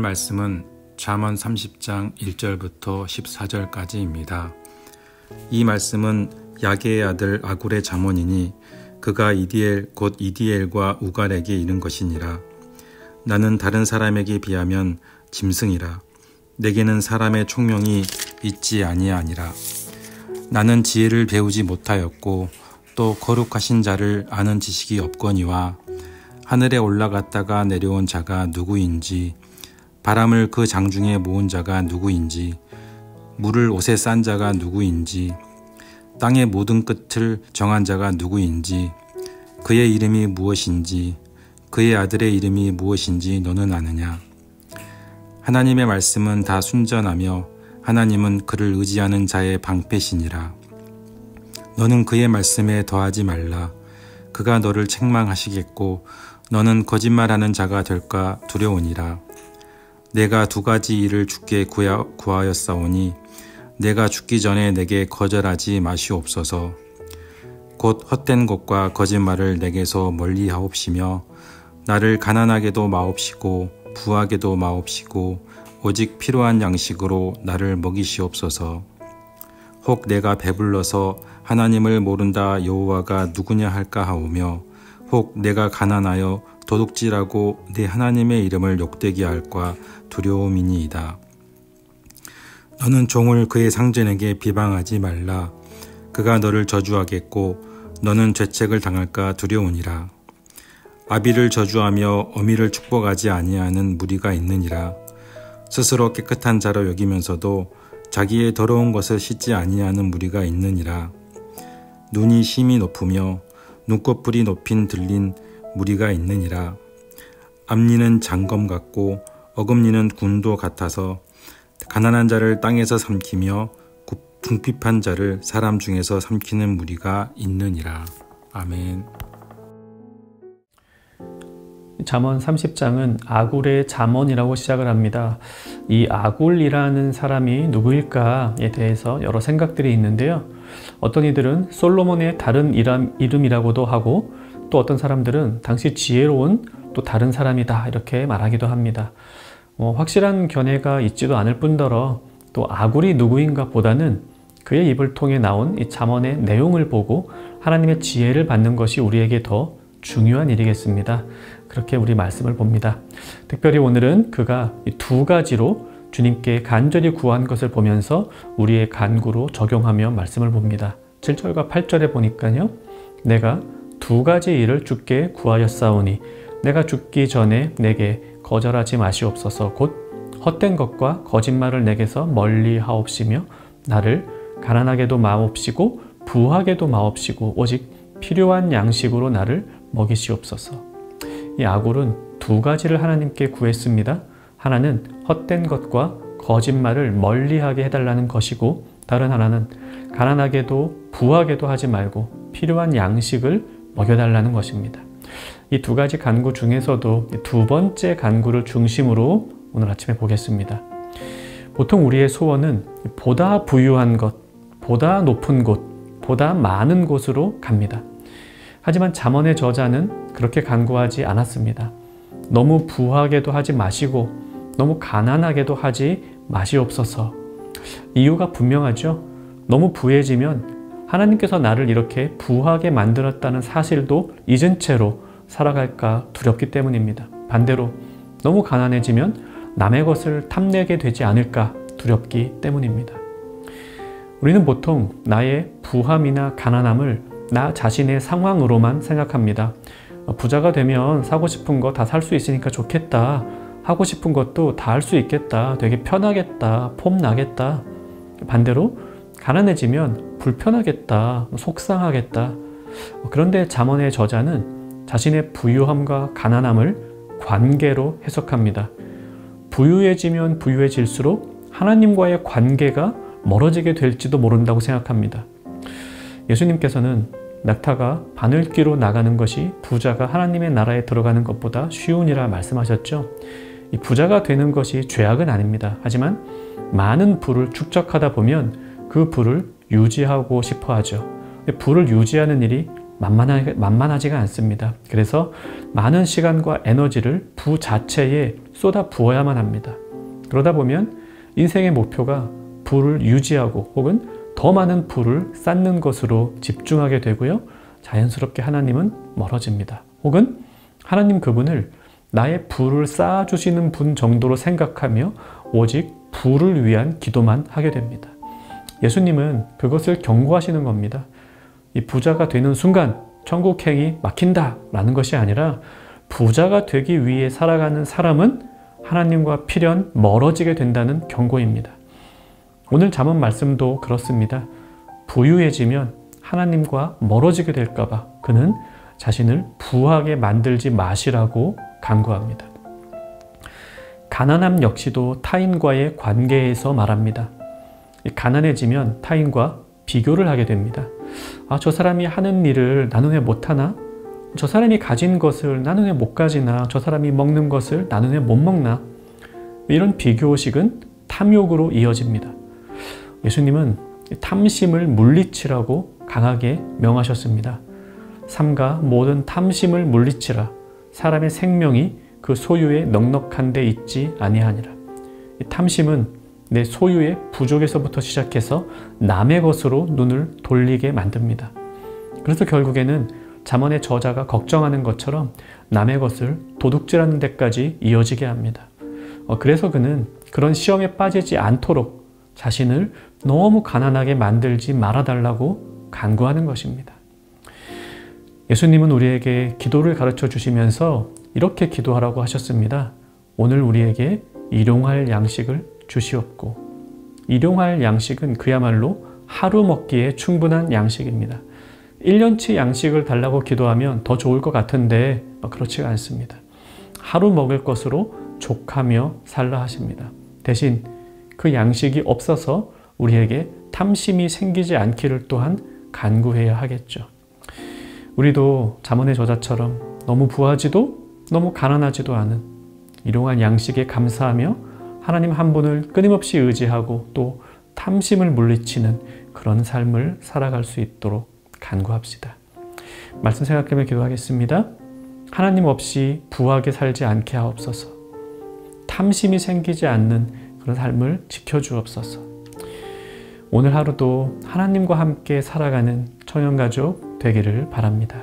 말씀은 잠언 30장 1절부터 14절까지입니다. 이 말씀은 야게의 아들 아굴의 잠언이니 그가 이디엘 곧 이디엘과 우갈에게 이른 것이니라. 나는 다른 사람에게 비하면 짐승이라. 내게는 사람의 총명이 있지 아니하니라. 나는 지혜를 배우지 못하였고 또 거룩하신 자를 아는 지식이 없거니와 하늘에 올라갔다가 내려온 자가 누구인지 바람을 그 장중에 모은 자가 누구인지 물을 옷에 싼 자가 누구인지 땅의 모든 끝을 정한 자가 누구인지 그의 이름이 무엇인지 그의 아들의 이름이 무엇인지 너는 아느냐. 하나님의 말씀은 다 순전하며 하나님은 그를 의지하는 자의 방패시니라. 너는 그의 말씀에 더하지 말라. 그가 너를 책망하시겠고 너는 거짓말하는 자가 될까 두려우니라. 내가 두 가지 일을 주께 구하였사오니 내가 죽기 전에 내게 거절하지 마시옵소서. 곧 헛된 것과 거짓말을 내게서 멀리하옵시며 나를 가난하게도 마옵시고 부하게도 마옵시고 오직 필요한 양식으로 나를 먹이시옵소서. 혹 내가 배불러서 하나님을 모른다 여호와가 누구냐 할까 하오며 혹 내가 가난하여 도둑질하고 네 하나님의 이름을 욕되게 할까 두려움이니이다. 너는 종을 그의 상전에게 비방하지 말라. 그가 너를 저주하겠고 너는 죄책을 당할까 두려우니라. 아비를 저주하며 어미를 축복하지 아니하는 무리가 있느니라. 스스로 깨끗한 자로 여기면서도 자기의 더러운 것을 씻지 아니하는 무리가 있느니라. 눈이 심히 높으며 눈꺼풀이 높인 들린 무리가 있느니라. 앞니는 장검 같고 어금니는 군도 같아서 가난한 자를 땅에서 삼키며 궁핍한 자를 사람 중에서 삼키는 무리가 있느니라. 아멘. 잠언 30장은 아굴의 잠언이라고 시작을 합니다. 이 아굴이라는 사람이 누구일까에 대해서 여러 생각들이 있는데요. 어떤 이들은 솔로몬의 다른 이름이라고도 하고 또 어떤 사람들은 당시 지혜로운 또 다른 사람이다 이렇게 말하기도 합니다. 확실한 견해가 있지도 않을 뿐더러 또 아굴이 누구인가 보다는 그의 입을 통해 나온 이 잠언의 내용을 보고 하나님의 지혜를 받는 것이 우리에게 더 중요한 일이겠습니다. 그렇게 우리 말씀을 봅니다. 특별히 오늘은 그가 이 두 가지로 주님께 간절히 구한 것을 보면서 우리의 간구로 적용하며 말씀을 봅니다. 7절과 8절에 보니까요. 내가 두 가지 일을 주께 구하였사오니 내가 죽기 전에 내게 거절하지 마시옵소서. 곧 헛된 것과 거짓말을 내게서 멀리 하옵시며 나를 가난하게도 마옵시고 부하게도 마옵시고 오직 필요한 양식으로 나를 먹이시옵소서. 이 아굴은 두 가지를 하나님께 구했습니다. 하나는 헛된 것과 거짓말을 멀리하게 해달라는 것이고 다른 하나는 가난하게도 부하게도 하지 말고 필요한 양식을 먹여달라는 것입니다. 이 두 가지 간구 중에서도 두 번째 간구를 중심으로 오늘 아침에 보겠습니다. 보통 우리의 소원은 보다 부유한 것, 보다 높은 곳, 보다 많은 곳으로 갑니다. 하지만 잠언의 저자는 그렇게 간구하지 않았습니다. 너무 부하게도 하지 마시고 너무 가난하게도 하지 마시옵소서. 이유가 분명하죠. 너무 부해지면 하나님께서 나를 이렇게 부하게 만들었다는 사실도 잊은 채로 살아갈까 두렵기 때문입니다. 반대로 너무 가난해지면 남의 것을 탐내게 되지 않을까 두렵기 때문입니다. 우리는 보통 나의 부함이나 가난함을 나 자신의 상황으로만 생각합니다. 부자가 되면 사고 싶은 거 다 살 수 있으니까 좋겠다. 하고 싶은 것도 다 할 수 있겠다. 되게 편하겠다. 폼 나겠다. 반대로 가난해지면 불편하겠다. 속상하겠다. 그런데 잠언의 저자는 자신의 부유함과 가난함을 관계로 해석합니다. 부유해지면 부유해질수록 하나님과의 관계가 멀어지게 될지도 모른다고 생각합니다. 예수님께서는 낙타가 바늘귀로 나가는 것이 부자가 하나님의 나라에 들어가는 것보다 쉬우니라 말씀하셨죠. 이 부자가 되는 것이 죄악은 아닙니다. 하지만 많은 부를 축적하다 보면 그 부를 유지하고 싶어 하죠. 부를 유지하는 일이 만만하지가 않습니다. 그래서 많은 시간과 에너지를 부 자체에 쏟아 부어야만 합니다. 그러다 보면 인생의 목표가 부를 유지하고 혹은 더 많은 부를 쌓는 것으로 집중하게 되고요. 자연스럽게 하나님은 멀어집니다. 혹은 하나님 그분을 나의 부를 쌓아주시는 분 정도로 생각하며 오직 부를 위한 기도만 하게 됩니다. 예수님은 그것을 경고하시는 겁니다. 이 부자가 되는 순간 천국행이 막힌다 라는 것이 아니라 부자가 되기 위해 살아가는 사람은 하나님과 필연 멀어지게 된다는 경고입니다. 오늘 잠언 말씀도 그렇습니다. 부유해지면 하나님과 멀어지게 될까 봐 그는 자신을 부하게 만들지 마시라고 강구합니다. 가난함 역시도 타인과의 관계에서 말합니다. 가난해지면 타인과 비교를 하게 됩니다. 저 사람이 하는 일을 나는 왜 못하나? 저 사람이 가진 것을 나는 왜 못 가지나? 저 사람이 먹는 것을 나는 왜 못 먹나? 이런 비교의식은 탐욕으로 이어집니다. 예수님은 탐심을 물리치라고 강하게 명하셨습니다. 삼가 모든 탐심을 물리치라. 사람의 생명이 그 소유에 넉넉한 데 있지 아니하니라. 이 탐심은 내 소유의 부족에서부터 시작해서 남의 것으로 눈을 돌리게 만듭니다. 그래서 결국에는 잠언의 저자가 걱정하는 것처럼 남의 것을 도둑질하는 데까지 이어지게 합니다. 그래서 그는 그런 시험에 빠지지 않도록 자신을 너무 가난하게 만들지 말아달라고 간구하는 것입니다. 예수님은 우리에게 기도를 가르쳐 주시면서 이렇게 기도하라고 하셨습니다. 오늘 우리에게 일용할 양식을 주시옵고. 일용할 양식은 그야말로 하루 먹기에 충분한 양식입니다. 1년치 양식을 달라고 기도하면 더 좋을 것 같은데 그렇지가 않습니다. 하루 먹을 것으로 족하며 살라 하십니다. 대신 그 양식이 없어서 우리에게 탐심이 생기지 않기를 또한 간구해야 하겠죠. 우리도 잠언의 저자처럼 너무 부하지도 너무 가난하지도 않은 일용할 양식에 감사하며 하나님 한 분을 끊임없이 의지하고 또 탐심을 물리치는 그런 삶을 살아갈 수 있도록 간구합시다. 말씀 생각하며 기도하겠습니다. 하나님 없이 부하게 살지 않게 하옵소서. 탐심이 생기지 않는 그런 삶을 지켜주옵소서. 오늘 하루도 하나님과 함께 살아가는 청년가족 되기를 바랍니다.